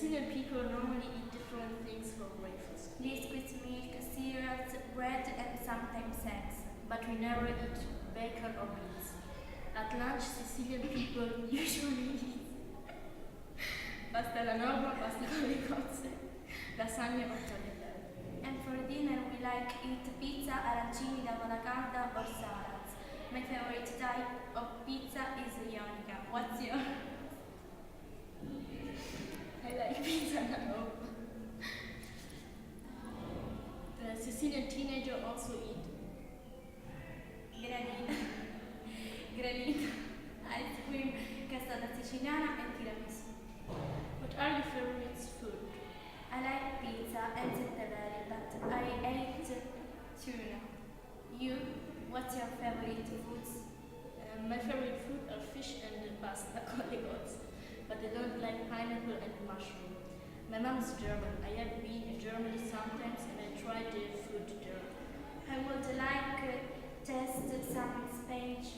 Sicilian people normally eat different things for breakfast. Biscuits, milk, cereals, bread, and sometimes eggs. But we never eat bacon or beans. At lunch, Sicilian people usually eat pasta alla norma, pasta con le cozze, lasagna or tagliatelle. And for dinner we like eat pizza, arancini, tavola calda or salads. My favorite type of pizza is ionica. What's your? I like pizza alla norma. The Sicilian teenager also eat Granita, granita, ice cream, castata siciliana and tiramisu. What are your favorite food? I like pizza and zeffirelli, but I ate tuna. You? What's your favorite foods? My favorite food are fish and pasta con le cozze, but I don't like pineapple and mushroom. My mom is German. I have been in Germany sometimes and I tried their food there. I would like test some Spanish